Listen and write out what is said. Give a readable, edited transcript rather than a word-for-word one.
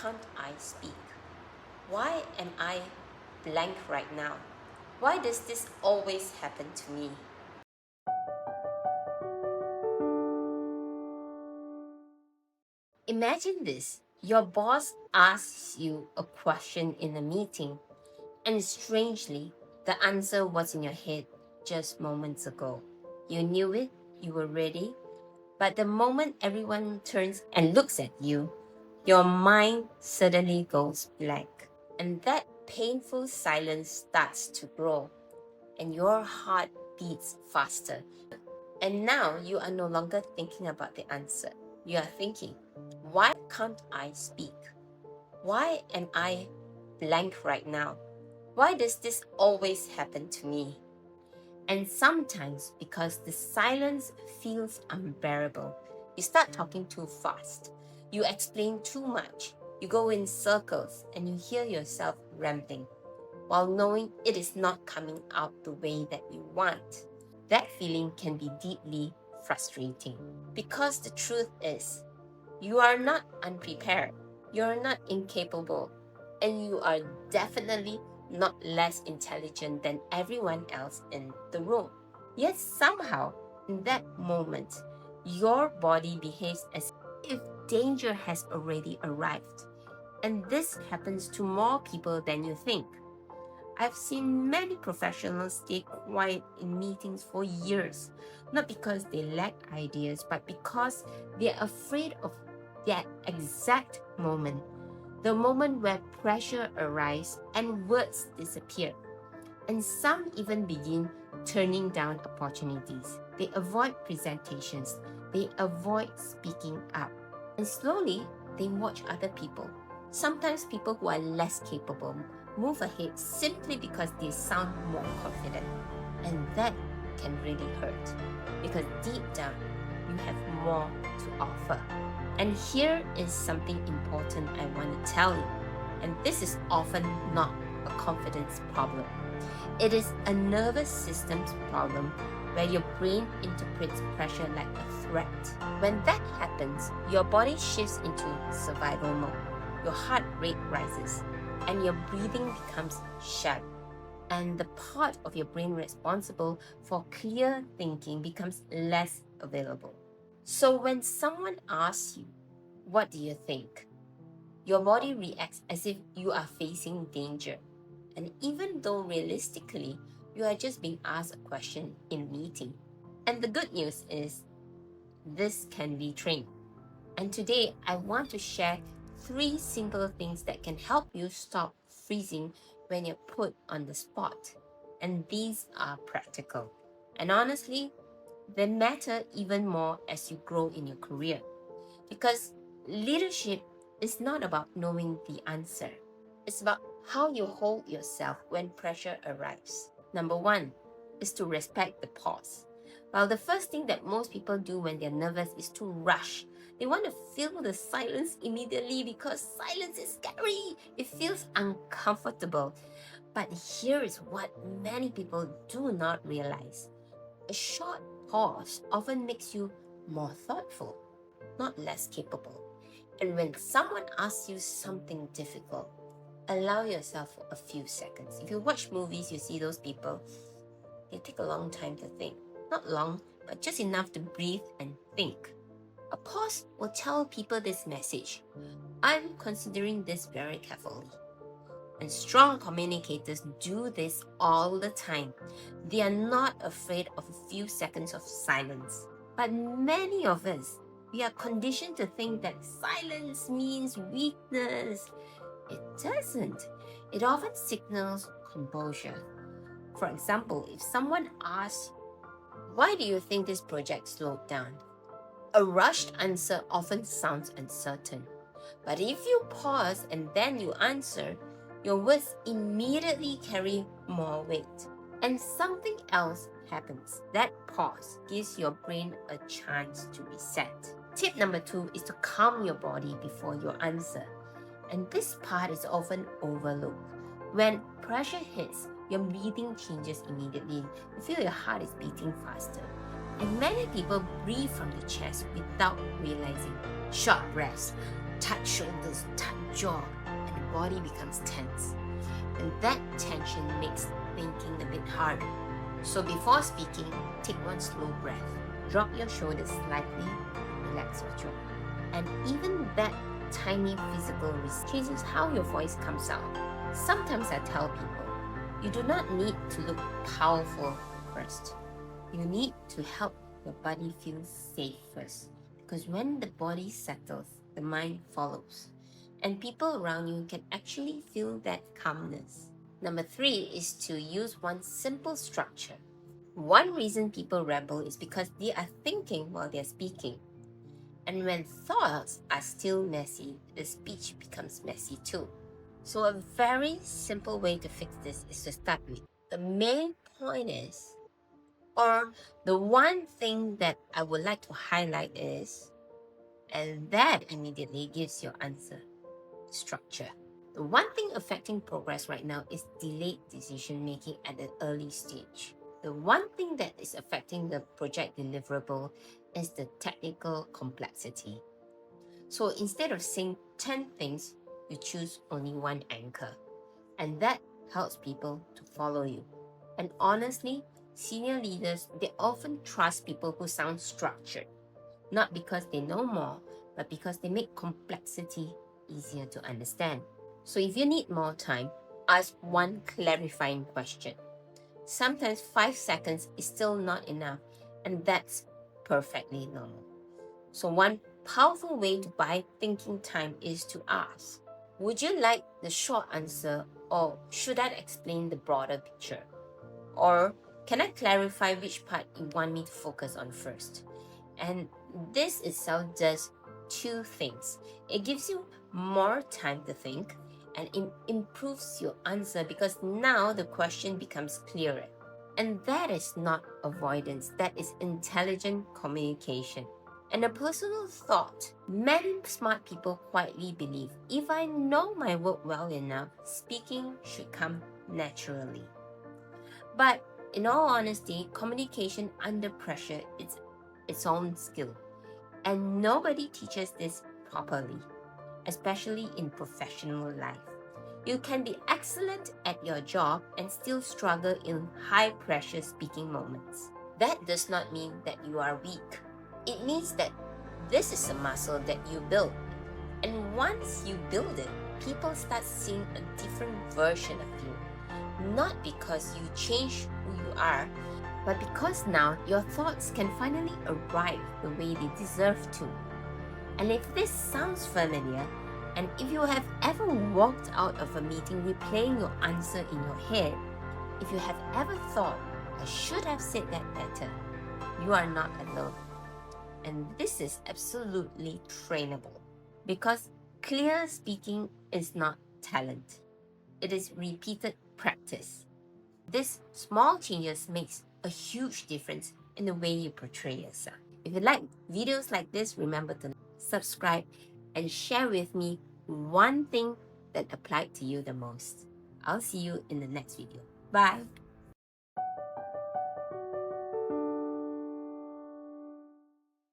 can't I speak? Why am I blank right now? Why does this always happen to me? Imagine this. Your boss asks you a question in a meeting, and strangely, the answer was in your head just moments ago. You knew it, you were ready, but the moment everyone turns and looks at you, your mind suddenly goes blank. And that painful silence starts to grow, and your heart beats faster. And now you are no longer thinking about the answer. You are thinking, why can't I speak? Why am I blank right now? Why does this always happen to me? And sometimes, because the silence feels unbearable, you start talking too fast. You explain too much. You go in circles and you hear yourself rambling, while knowing it is not coming out the way that you want. That feeling can be deeply frustrating. Because the truth is, you are not unprepared, you are not incapable, and you are definitely not less intelligent than everyone else in the room. Yet somehow, in that moment, your body behaves as if danger has already arrived. And this happens to more people than you think. I've seen many professionals stay quiet in meetings for years, not because they lack ideas, but because they're afraid of that exact moment, the moment where pressure arises and words disappear. And some even begin turning down opportunities. They avoid presentations, they avoid speaking up, and slowly they watch other people. Sometimes people who are less capable move ahead simply because they sound more confident. And that can really hurt, because deep down, you have more to offer. And here is something important I want to tell you. And this is often not a confidence problem. It is a nervous system's problem where your brain interprets pressure like a threat. When that happens, your body shifts into survival mode. Your heart rate rises and your breathing becomes shallow. And the part of your brain responsible for clear thinking becomes less available. So when someone asks you, what do you think? Your body reacts as if you are facing danger. And even though realistically, you are just being asked a question in a meeting. And the good news is, this can be trained. And today, I want to share 3 simple things that can help you stop freezing when you're put on the spot. And these are practical. And honestly, they matter even more as you grow in your career. Because leadership is not about knowing the answer. It's about how you hold yourself when pressure arrives. Number 1 is to respect the pause. While the first thing that most people do when they're nervous is to rush. They want to fill the silence immediately because silence is scary. It feels uncomfortable. But here is what many people do not realize. A short pause often makes you more thoughtful, not less capable. And when someone asks you something difficult, allow yourself for a few seconds. If you watch movies, you see those people, they take a long time to think. Not long, but just enough to breathe and think. A pause will tell people this message: I'm considering this very carefully. And strong communicators do this all the time. They are not afraid of a few seconds of silence. But many of us, we are conditioned to think that silence means weakness. It doesn't. It often signals composure. For example, if someone asks, why do you think this project slowed down? A rushed answer often sounds uncertain. But if you pause and then you answer, your words immediately carry more weight. And something else happens. That pause gives your brain a chance to reset. Tip number 2 is to calm your body before your answer. And this part is often overlooked. When pressure hits, your breathing changes immediately. You feel your heart is beating faster. And many people breathe from the chest without realizing. Short breaths, tight shoulders, tight jaw, and the body becomes tense. And that tension makes thinking a bit harder. So before speaking, take one slow breath. Drop your shoulders slightly, relax your jaw. And even that tiny physical risk changes how your voice comes out. Sometimes I tell people, you do not need to look powerful first. You need to help your body feel safe first. Because when the body settles, the mind follows. And people around you can actually feel that calmness. Number 3 is to use one simple structure. One reason people rebel is because they are thinking while they're speaking. And when thoughts are still messy, the speech becomes messy too. So a very simple way to fix this is to start with the main point is, or the one thing that I would like to highlight is, and that immediately gives your answer structure. The one thing affecting progress right now is delayed decision making at an early stage. The one thing that is affecting the project deliverable is the technical complexity. So instead of saying 10 things, you choose only one anchor. And that helps people to follow you. And honestly, senior leaders, they often trust people who sound structured. Not because they know more, but because they make complexity easier to understand. So if you need more time, ask one clarifying question. Sometimes 5 seconds is still not enough, and that's perfectly normal. So one powerful way to buy thinking time is to ask, would you like the short answer, or should I explain the broader picture? Or can I clarify which part you want me to focus on first? And this itself does 2 things. It gives you more time to think, and it improves your answer because now the question becomes clearer. And that is not avoidance, that is intelligent communication. And a personal thought, many smart people quietly believe if I know my work well enough, speaking should come naturally. But in all honesty, communication under pressure is its own skill. And nobody teaches this properly, especially in professional life. You can be excellent at your job and still struggle in high pressure speaking moments. That does not mean that you are weak. It means that this is a muscle that you build. And once you build it, people start seeing a different version of you. Not because you change who you are, but because now your thoughts can finally arrive the way they deserve to. And if this sounds familiar, and if you have ever walked out of a meeting replaying your answer in your head, if you have ever thought, I should have said that better, you are not alone. And this is absolutely trainable. Because clear speaking is not talent. It is repeated practice. This small changes makes a huge difference in the way you portray yourself. If you like videos like this, remember to subscribe and share with me one thing that applied to you the most. I'll see you in the next video. Bye!